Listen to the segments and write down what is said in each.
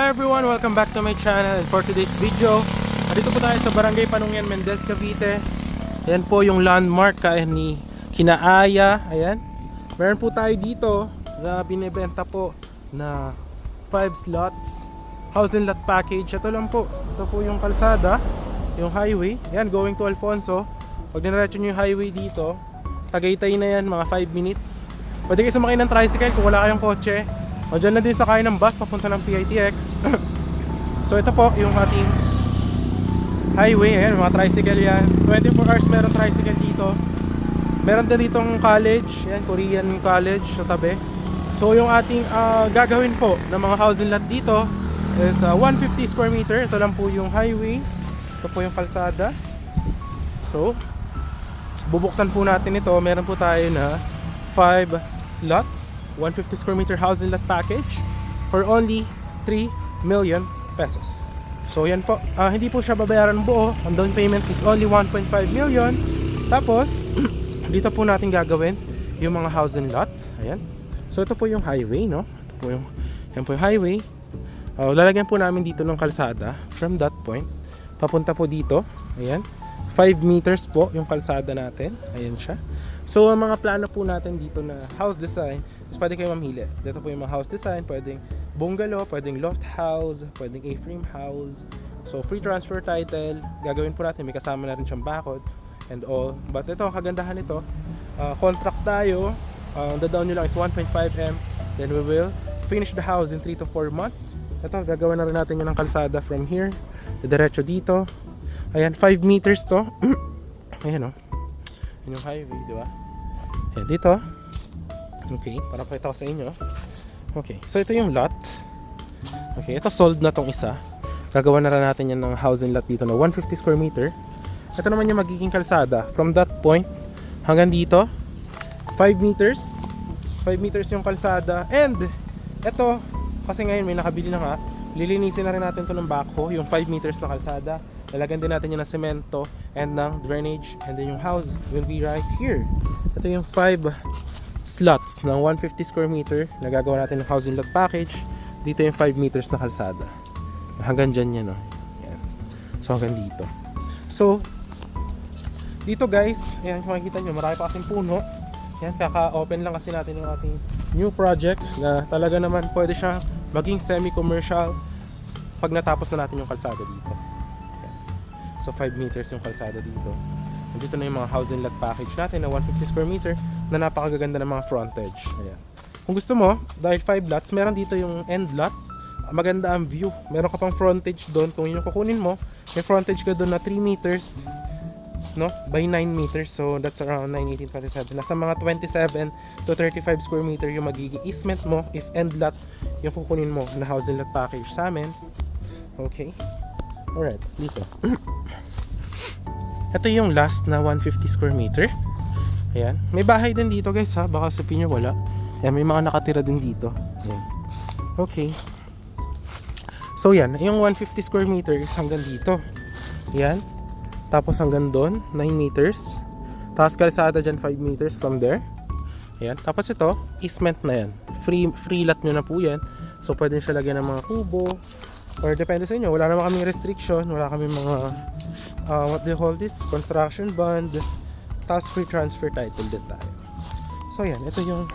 everyone! Welcome back to my channel. And for today's video, dito po tayo sa Barangay Panungyan, Mendez, Cavite. Ayan po yung landmark ni Kinaaya. Ayan. Meron po tayo dito na binibenta po na 5 slots house and lot package. Ito lang po. Ito po yung kalsada, yung highway. Ayan, going to Alfonso. Pag diniretso nyo yung highway dito, Tagaytay na yan, mga 5 minutes. Pwede kayo sumakay ng tricycle kung wala kayong kotse. O dyan na din sakay ng bus papunta ng PITX. So ito po yung ating highway. Ayan, mga tricycle yan. 24 hours meron tricycle dito. Meron din ditong college. Ayan, Korean college sa tabi. So yung ating gagawin po ng mga housing lot dito is 150 square meter. Ito lang po yung highway. Ito po yung kalsada. So bubuksan po natin ito. Meron po tayo na 5 slots, 150 square meter housing lot package for only 3 million pesos. So yan po, hindi po siya babayaran buo. Ang down payment is only 1.5 million. Tapos dito po natin gagawin yung mga housing lot. Ayan. So ito po yung highway, no? Ito po yung, yan po yung highway. Lalagyan po namin dito ng kalsada from that point papunta po dito. Ayan. 5 meters po yung kalsada natin. Ayan siya. So ang mga plano po natin dito na house design, pwede kayo mamili. Dito po yung mga house design, pwedeng bungalow, pwedeng loft house, pwedeng A-frame house. So free transfer title, gagawin po natin, may kasama na rin siyang bakod and all. But ito, ang kagandahan nito, contract tayo, the down nyo lang is 1.5M. Then we will finish the house in 3 to 4 months. Ito, gagawin na rin natin yun ng kalsada from here, diretso dito. Ayan, 5 meters to. Ayan o. Yun yung highway, di ba? Ayan, dito. Okay, para pakita ko sa inyo. Okay, so ito yung lot. Okay, ito sold na tong isa. Gagawa na rin natin yan ng housing lot dito na 150 square meter. Ito naman yung magiging kalsada. From that point hanggang dito, 5 meters. 5 meters yung kalsada. And ito, kasi ngayon may nakabili na nga, lilinisin na rin natin to ng backhoe, yung 5 meters na kalsada. Lalagyan din natin yung ng semento and ng drainage, and then yung house will be right here. Ito yung 5 slots ng 150 square meter na gagawa natin ng housing lot package. Dito yung 5 meters na kalsada. Hanggang dyan yan, no? Yan. So hanggang dito. So dito guys, ayan, kung makikita nyo, marami pa kasing puno. Yan, kaka-open lang kasi natin yung ating new project na talaga naman pwede siya maging semi-commercial pag natapos na natin yung kalsada dito. So 5 meters yung kalsada dito. Dito na yung mga housing lot package natin na 150 square meter na napakagaganda ng mga frontage. Ayan. Kung gusto mo, dahil 5 lots, meron dito yung end lot. Maganda ang view. Meron ka pang frontage doon. Kung yun yung kukunin mo, may frontage ka doon na 3 meters, no? By 9 meters. So that's around 9, 18, 27. Nasa mga 27 to 35 square meter yung magiging easement mo if end lot yung kukunin mo na housing lot package sa amin. Okay. Alright, dito. Ito yung last na 150 square meter. Ayan. May bahay din dito guys ha. Baka sabihin nyo wala. Ayan, may mga nakatira din dito. Ayan. Okay. So yan, yung 150 square meter is hanggang dito. Ayan. Tapos hanggang doon, 9 meters. Tapos kalsada dyan 5 meters from there. Ayan. Tapos ito, easement na yan. Free lot nyo na po yan. So pwede siya lagyan ng mga kubo. Or depende sa inyo, wala naman kaming restriction, wala kaming mga what do you call this? Construction bond. Tapos free transfer title din tayo. So yan, ito yung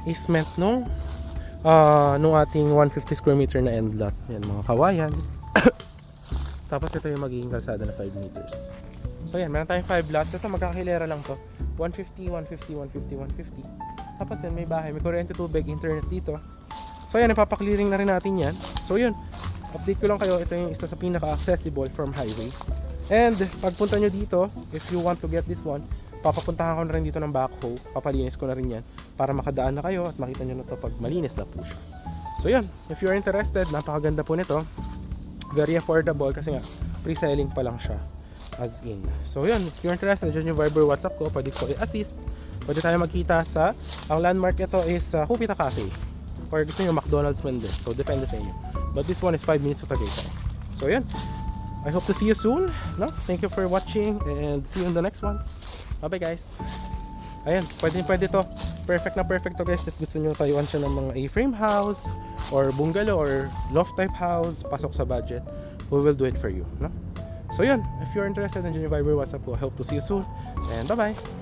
easement nung ating 150 square meter na end lot. Yan, mga kawayan. Tapos ito yung magiging kalsada na 5 meters. So yan, meron tayong 5 lots. Ito magkakahilera lang to. 150, 150, 150, 150. Tapos yan, may bahay, may kuryente, tubig, internet dito. So yan, ipapaklearing na rin natin yan. So yun, update ko lang kayo, ito yung isa sa pinaka-accessible from highway. And pagpunta nyo dito, if you want to get this one, papapuntahan ko na rin dito ng backhoe, papalinis ko na rin yan para makadaan na kayo at makita nyo na to pag malinis na po siya. So yun, if you are interested, napakaganda po nito. Very affordable kasi nga pre-selling pa lang siya as in. So yun, if you're interested, dyan yung Viber WhatsApp ko, pwede ko i-assist. Pwede tayo magkita sa, ang landmark ito is Cupita Cafe, or gusto nyo McDonald's Mendez. So depende sa inyo. But this one is 5 minutes to Tagaytay. So yun, I hope to see you soon, no? Thank you for watching and see you in the next one. Bye bye guys. Ayan, pwede to. Perfect na perfect to guys if gusto nyo tayuan siya ng mga A-frame house or bungalow or loft type house, pasok sa budget, we will do it for you, no? So yun, if you're interested in Genie Viber, WhatsApp ko. I hope to see you soon, and bye-bye!